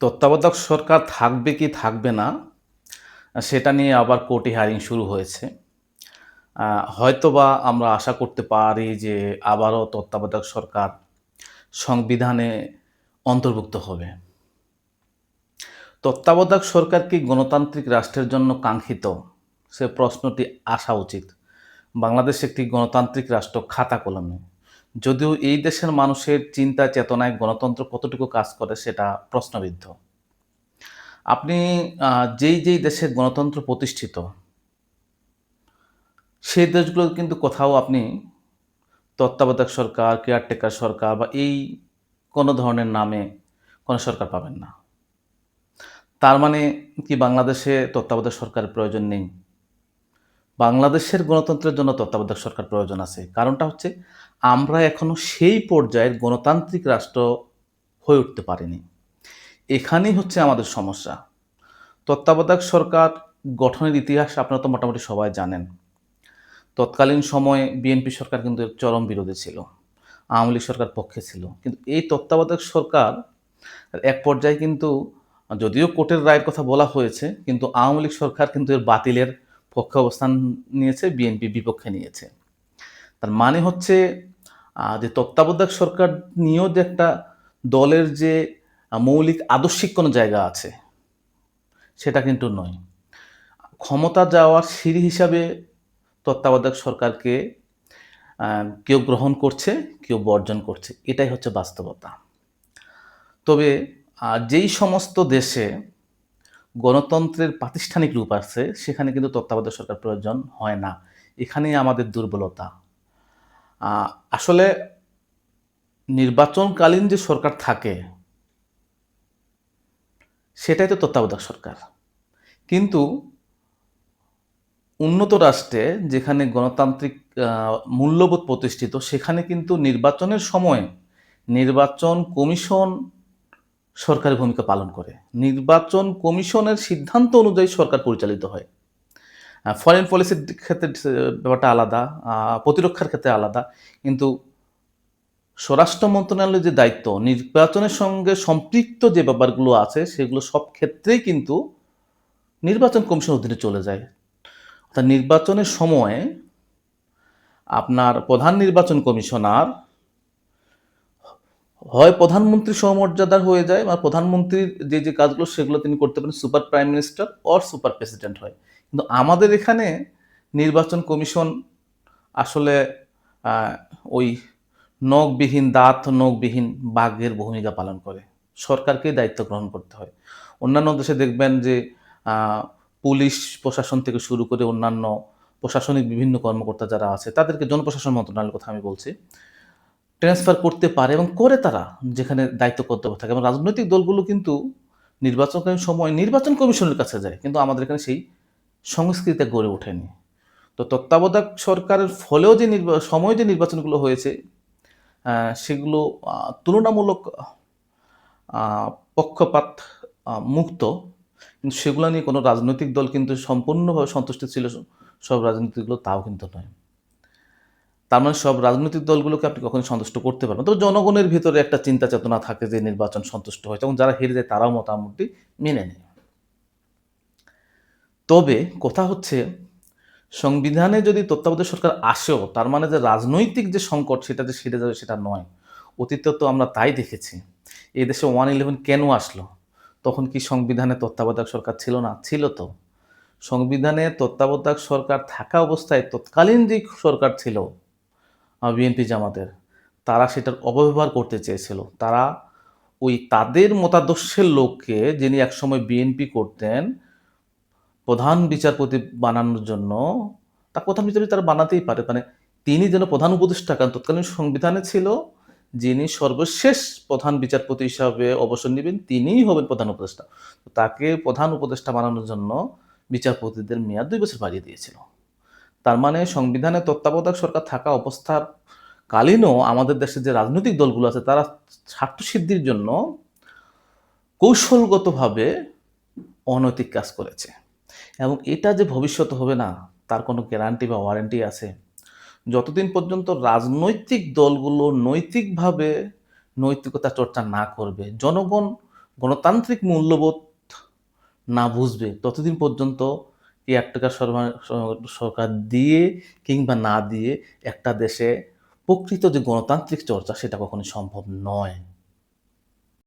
তত্ত্বাবধায়ক সরকার থাকবে কি থাকবে না, সেটা নিয়ে আবার কোর্টে হিয়ারিং শুরু হয়েছে। হয়তোবা আমরা আশা করতে পারি যে আবারও তত্ত্বাবধায়ক সরকার সংবিধানে অন্তর্ভুক্ত হবে। তত্ত্বাবধায়ক সরকার কি গণতান্ত্রিক রাষ্ট্রের জন্য কাঙ্ক্ষিত? সে প্রশ্নটি আসা উচিত। বাংলাদেশ একটি গণতান্ত্রিক রাষ্ট্র খাতা কলমে। যদিও এই দেশের মানুষের চিন্তা চেতনায় গণতন্ত্র কতটুকু কাজ করে সেটা প্রশ্নবিদ্ধ। আপনি যেই দেশে গণতন্ত্র প্রতিষ্ঠিত, সেই দেশগুলো কিন্তু কোথাও আপনি তত্ত্বাবধায়ক সরকার, কেয়ারটেকার সরকার বা এই কোনো ধরনের নামে কোনো সরকার পাবেন না। তার মানে কি বাংলাদেশে তত্ত্বাবধায়ক সরকারের প্রয়োজন নেই? বাংলাদেশের গণতন্ত্রের জন্য তত্ত্বাবধায়ক সরকার প্রয়োজন আছে। কারণটা হচ্ছে আমরা এখনো সেই পর্যায়ের গণতান্ত্রিক রাষ্ট্র হয়ে উঠতে পারিনি। এখানেই হচ্ছে আমাদের সমস্যা। তত্ত্বাবধায়ক সরকার গঠনের ইতিহাস আপনারা তো মোটামুটি সবাই জানেন। তৎকালীন সময়ে বিএনপি সরকার কিন্তু এর চরম বিরোধী ছিল। আওয়ামী লীগ সরকার পক্ষে ছিল। কিন্তু এই তত্ত্বাবধায়ক সরকার এক পর্যায়ে কিন্তু যদিও কোর্টের রায়ের কথা বলা হয়েছে, কিন্তু আওয়ামী লীগ সরকার কিন্তু এর বাতিলের পক্ষে অবস্থান নিয়েছে, বিএনপি বিপক্ষে নিয়েছে। তার মানে হচ্ছে যে তত্ত্বাবধায়ক সরকার নিয়েও যে একটা দলের যে মৌলিক আদর্শিক কোনো জায়গা আছে, সেটা কিন্তু নয়। ক্ষমতা যাওয়ার সিঁড়ি হিসাবে তত্ত্বাবধায়ক সরকারকে কেউ গ্রহণ করছে, কেউ বর্জন করছে। এটাই হচ্ছে বাস্তবতা। তবে যেই সমস্ত দেশে গণতন্ত্রের প্রাতিষ্ঠানিক রূপ আছে, সেখানে কিন্তু তত্ত্বাবধায়ক সরকার প্রয়োজন হয় না। এখানেই আমাদের দুর্বলতা। আসলে নির্বাচনকালীন যে সরকার থাকে, সেটাই তো তত্ত্বাবধায়ক সরকার। কিন্তু উন্নত রাষ্ট্রে যেখানে গণতান্ত্রিক মূল্যবোধ প্রতিষ্ঠিত, সেখানে কিন্তু নির্বাচনের সময় নির্বাচন কমিশন সরকারি ভূমিকা পালন করে। নির্বাচন কমিশনের সিদ্ধান্ত অনুযায়ী সরকার পরিচালিত হয়। ফরেন পলিসির ক্ষেত্রে ব্যাপারটা আলাদা, প্রতিরক্ষার ক্ষেত্রে আলাদা। কিন্তু স্বরাষ্ট্র মন্ত্রণালয়ের যে দায়িত্ব, নির্বাচনের সঙ্গে সম্পৃক্ত যে ব্যাপারগুলো আছে, সেগুলো সব ক্ষেত্রেই কিন্তু নির্বাচন কমিশনের অধীনে চলে যায়। অর্থাৎ নির্বাচনের সময়ে আপনার প্রধান নির্বাচন কমিশনার হয় প্রধানমন্ত্রী সমমর্যাদার হয়ে যায়, বা প্রধানমন্ত্রীর যে কাজগুলো সেগুলো তিনি করতে পারেন, super prime minister or super president হয়। কিন্তু আমাদের এখানে নির্বাচন কমিশন আসলে ওই নখবিহীন বাঘের ভূমিকা পালন করে। সরকারকেই দায়িত্ব গ্রহণ করতে হয়। অন্যান্য দেশে দেখবেন যে পুলিশ প্রশাসন থেকে শুরু করে অন্যান্য প্রশাসনিক বিভিন্ন কর্মকর্তা যারা আছে, তাদেরকে জনপ্রশাসন মন্ত্রণালয়ের কথা আমি বলছি, ট্রান্সফার করতে পারে এবং করে তারা, যেখানে দায়িত্ব কর্তব্য থাকে। এবং রাজনৈতিক দলগুলো কিন্তু নির্বাচনকালীন সময় নির্বাচন কমিশনের কাছে যায়, কিন্তু আমাদের এখানে সেই সংস্কৃতি গড়ে ওঠেনি। তো তত্ত্বাবধায়ক সরকারের ফলেও যে সময় যে নির্বাচনগুলো হয়েছে, সেগুলো তুলনামূলক পক্ষপাত মুক্ত, কিন্তু সেগুলো নিয়ে কোনো রাজনৈতিক দল কিন্তু সম্পূর্ণভাবে সন্তুষ্ট ছিল সব রাজনৈতিক দল, তাও কিন্তু নয়। তার মানে সব রাজনৈতিক দলগুলোকে আপনি কখনোই সন্তুষ্ট করতে পারবেন। তবে জনগণের ভিতরে একটা চিন্তা চেতনা থাকে যে নির্বাচন সন্তুষ্ট হয়েছে, এবং যারা হেরে যায় তারাও মোটামুটি মেনে নেয়। তবে কথা হচ্ছে, সংবিধানে যদি তত্ত্বাবধায়ক সরকার আসেও, তার মানে যে রাজনৈতিক যে সংকট সেটা যে সেরে যাবে সেটা নয়। অতীতে তো আমরা তাই দেখেছি। এই দেশে 111 কেন আসলো? তখন কি সংবিধানে তত্ত্বাবধায়ক সরকার ছিল না? ছিল তো। সংবিধানে তত্ত্বাবধায়ক সরকার থাকা অবস্থায় তৎকালীন যে সরকার ছিল, বিএনপি জামাতের, তারা সেটার অপব্যবহার করতে চেয়েছিল। তারা ওই তাদের মতাদর্শের লোককে, যিনি একসময় বিএনপি করতেন, প্রধান বিচারপতি বানানোর জন্য, প্রধান বিচারপতি তারা বানাতেই পারে। মানে তিনি যেন প্রধান উপদেষ্টা, কারণ তৎকালীন সংবিধানে ছিল যিনি সর্বশেষ প্রধান বিচারপতি হিসাবে অবসর নিবেন, তিনিই হবেন প্রধান উপদেষ্টা। তো তাকে প্রধান উপদেষ্টা বানানোর জন্য বিচারপতিদের মেয়াদ 2 বছর বাড়িয়ে দিয়েছিল। তার মানে সংবিধানে তত্ত্বাবধায়ক সরকার থাকা অবস্থার কালীনও আমাদের দেশের যে রাজনৈতিক দলগুলো আছে, তারা স্বার্থসিদ্ধির জন্য কৌশলগতভাবে অনৈতিক কাজ করেছে। এবং এটা যে ভবিষ্যতে হবে না, তার কোনো গ্যারান্টি বা ওয়ারেন্টি আছে? যতদিন পর্যন্ত রাজনৈতিক দলগুলো নৈতিকভাবে নৈতিকতা চর্চা না করবে, জনগণ গণতান্ত্রিক মূল্যবোধ না বুঝবে ততদিন পর্যন্ত কেয়ারটেকার সরকার দিয়ে কিংবা না দিয়ে একটা দেশে প্রকৃত যে গণতান্ত্রিক চর্চা সেটা কখনোই সম্ভব নয়।